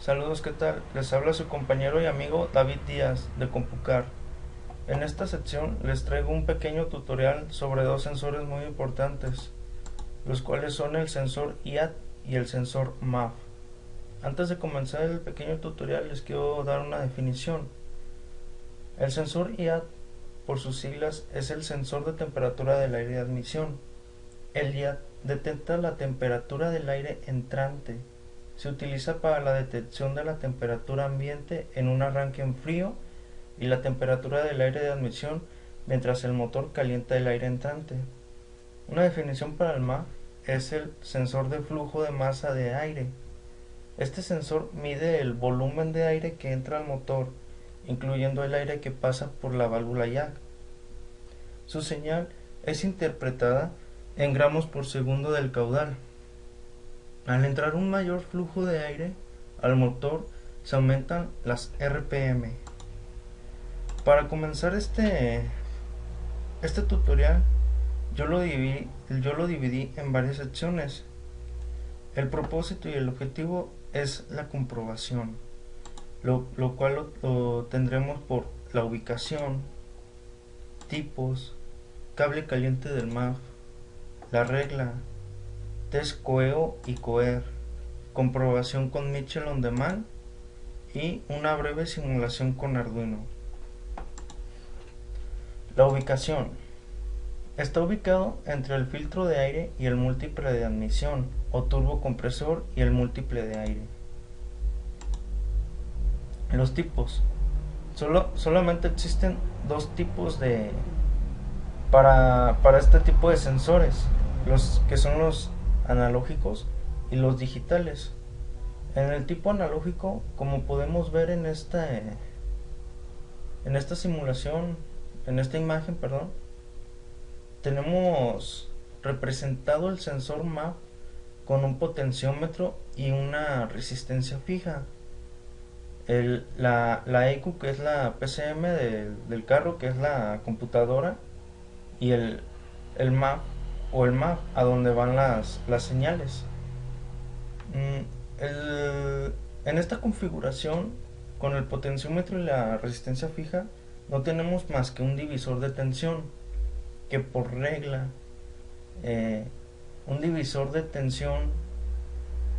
Saludos, ¿qué tal? Les habla su compañero y amigo David Díaz de Compucar. En esta sección les traigo un pequeño tutorial sobre dos sensores muy importantes, los cuales son el sensor IAT y el sensor MAF. Antes de comenzar el pequeño tutorial les quiero dar una definición. El sensor IAT, por sus siglas, es el sensor de temperatura del aire de admisión. El IAT detecta la temperatura del aire entrante. Se utiliza para la detección de la temperatura ambiente en un arranque en frío y la temperatura del aire de admisión mientras el motor calienta el aire entrante. Una definición para el MAF es el sensor de flujo de masa de aire. Este sensor mide el volumen de aire que entra al motor, incluyendo el aire que pasa por la válvula jack. Su señal es interpretada en gramos por segundo del caudal. Al entrar un mayor flujo de aire al motor, se aumentan las RPM. Para comenzar este tutorial, yo lo dividí en varias secciones. El propósito y el objetivo es la comprobación, lo cual lo tendremos por la ubicación, tipos, cable caliente del MAF, la regla, test COEO y COER, comprobación con Mitchell on Demand y una breve simulación con Arduino. La ubicación. Está ubicado entre el filtro de aire y el múltiple de admisión o turbocompresor y el múltiple de aire. Los tipos. Solamente existen dos tipos para este tipo de sensores, los que son los analógicos y los digitales. En el tipo analógico, como podemos ver en esta simulación, en esta imagen, perdón, tenemos representado el sensor MAP con un potenciómetro y una resistencia fija. La ECU, que es la PCM del carro, que es la computadora, y el MAP o el MAP a donde van las señales. En esta configuración, con el potenciómetro y la resistencia fija, no tenemos más que un divisor de tensión, que por regla, un divisor de tensión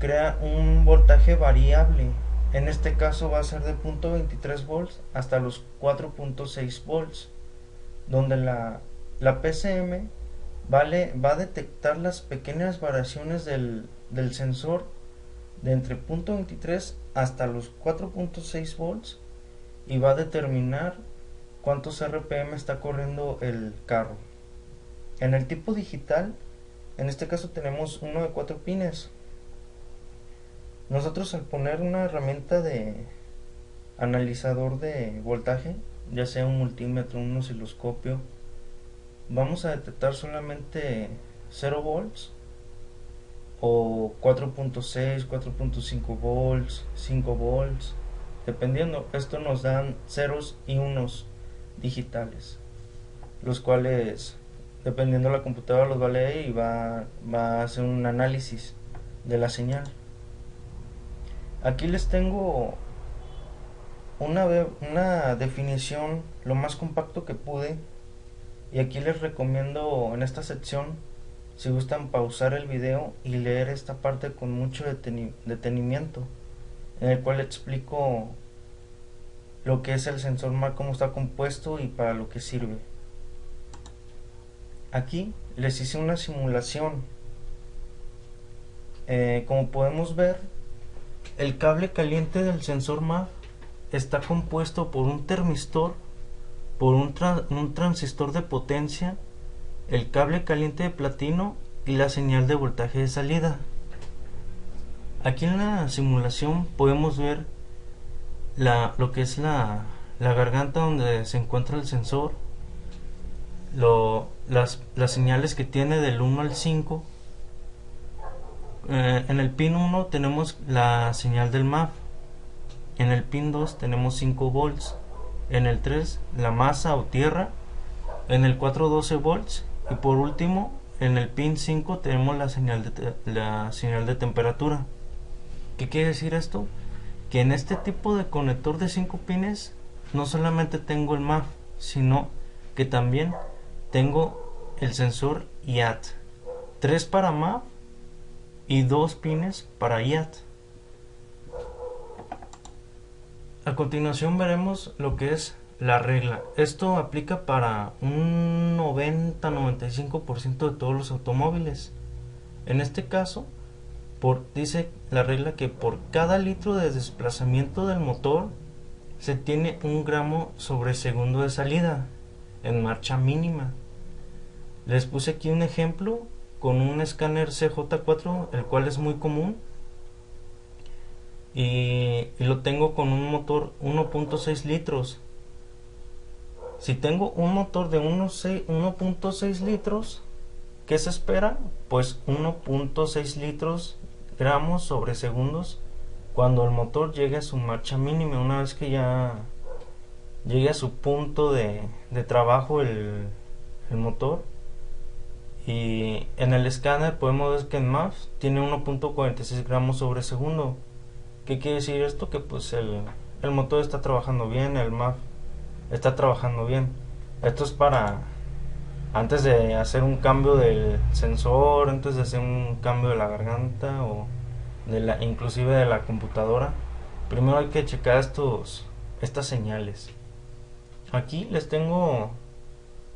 crea un voltaje variable. En este caso va a ser de 0.23 volts hasta los 4.6 volts, donde la PCM va a detectar las pequeñas variaciones del sensor de entre 0.23 hasta los 4.6 volts y va a determinar cuántos RPM está corriendo el carro. En el tipo digital, en este caso tenemos uno de 4 pines. Nosotros, al poner una herramienta de analizador de voltaje, ya sea un multímetro, un osciloscopio, vamos a detectar solamente 0 volts o 4.6, 4.5 volts, 5 volts, dependiendo. Esto nos dan ceros y unos digitales, los cuales, dependiendo de la computadora, los va a leer y va a hacer un análisis de la señal. Aquí les tengo una definición lo más compacto que pude, y aquí les recomiendo en esta sección, si gustan, pausar el video y leer esta parte con mucho detenimiento, en el cual explico lo que es el sensor MAC, cómo está compuesto y para lo que sirve. Aquí les hice una simulación. Como podemos ver, el cable caliente del sensor MAF está compuesto por un termistor, por un transistor de potencia, el cable caliente de platino y la señal de voltaje de salida. Aquí en la simulación podemos ver lo que es la garganta donde se encuentra el sensor, las señales que tiene del 1 al 5. En el pin 1 tenemos la señal del MAF, en el pin 2 tenemos 5 volts, en el 3 la masa o tierra, en el 4 12 volts y por último en el pin 5 tenemos la señal de temperatura. ¿Qué quiere decir esto? que en este tipo de conector de 5 pines no solamente tengo el MAF, sino que también tengo el sensor IAT, 3 para MAF y 2 pines para IAT. A continuación veremos lo que es la regla. Esto aplica para un 90-95% de todos los automóviles. En este caso, dice la regla que por cada litro de desplazamiento del motor se tiene 1 gramo sobre segundo de salida en marcha mínima. Les puse aquí un ejemplo con un escáner CJ4, el cual es muy común, y lo tengo con un motor 1.6 litros. Si tengo un motor de 1.6 litros, ¿qué se espera? Pues 1.6 litros gramos sobre segundos cuando el motor llegue a su marcha mínima. Una vez que ya llegue a su punto de trabajo el motor. Y en el escáner podemos ver que en MAF tiene 1.46 gramos sobre segundo. ¿Qué quiere decir esto? Que pues el motor está trabajando bien, el MAF está trabajando bien. Esto es para antes de hacer un cambio del sensor, antes de hacer un cambio de la garganta o inclusive de la computadora. Primero hay que checar estas señales. Aquí les tengo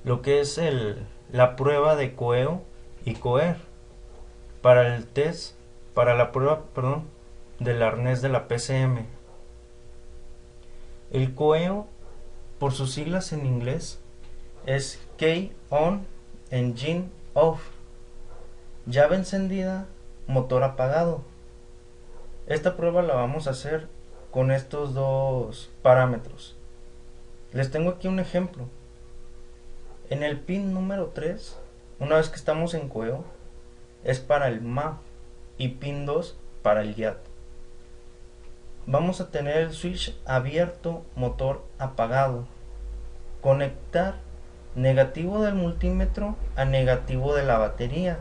lo que es la prueba de coeo y coer para el test, para la prueba, del arnés de la PCM. El coeo, por sus siglas en inglés, es Key On, Engine Off, llave encendida, motor apagado. Esta prueba la vamos a hacer con estos dos parámetros. Les tengo aquí un ejemplo. En el pin número 3, una vez que estamos en coeo, es para el MAF y pin 2 para el IAT. Vamos a tener el switch abierto, motor apagado. Conectar negativo del multímetro a negativo de la batería.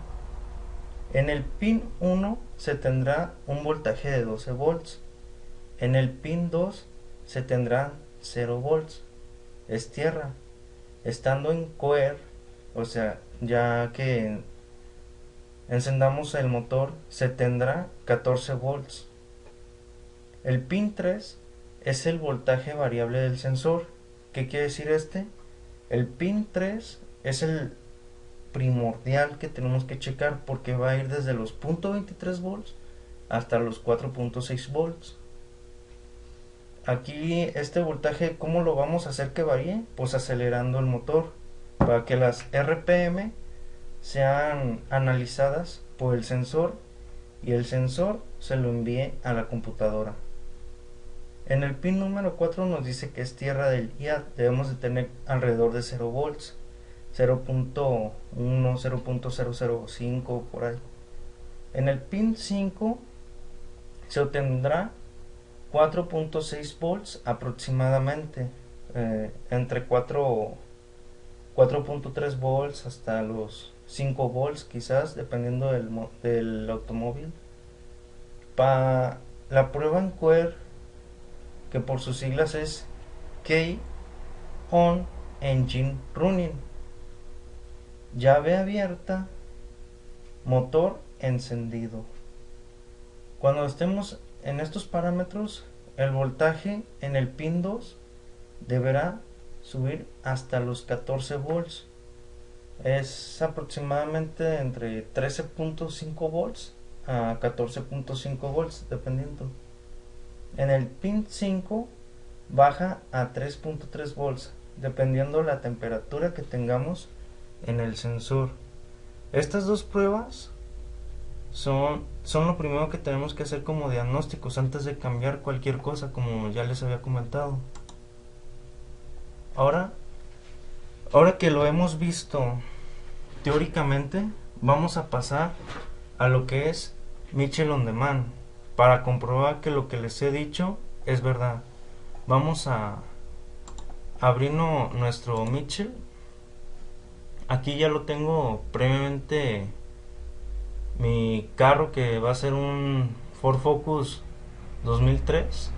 En el pin 1 se tendrá un voltaje de 12 volts. En el pin 2 se tendrá 0 volts. Es tierra. Estando en coer, o sea, ya que encendamos el motor, se tendrá 14 volts. El pin 3 es el voltaje variable del sensor. ¿Qué quiere decir este? El pin 3 es el primordial que tenemos que checar porque va a ir desde los 0.23 volts hasta los 4.6 volts. Aquí este voltaje, ¿cómo lo vamos a hacer que varíe? Pues acelerando el motor para que las RPM sean analizadas por el sensor y el sensor se lo envíe a la computadora. En el pin número 4 nos dice que es tierra del IAT, debemos de tener alrededor de 0 volts, 0.1, 0.005 por ahí. En el pin 5 se obtendrá 4.6 volts aproximadamente, entre 4.3 volts hasta los 5 volts quizás, dependiendo del automóvil. Para la prueba en coer, que por sus siglas es Key On Engine Running, llave abierta, motor encendido. Cuando estemos en estos parámetros, el voltaje en el pin 2 deberá subir hasta los 14 volts. Es aproximadamente entre 13.5 volts a 14.5 volts dependiendo. En el pin 5 baja a 3.3 volts dependiendo la temperatura que tengamos en el sensor. Estas dos pruebas son lo primero que tenemos que hacer como diagnósticos antes de cambiar cualquier cosa, como ya les había comentado. Ahora que lo hemos visto teóricamente, vamos a pasar a lo que es Mitchell on Demand para comprobar que lo que les he dicho es verdad. Vamos a abrir nuestro Mitchell. Aquí ya lo tengo previamente, mi carro, que va a ser un Ford Focus 2003.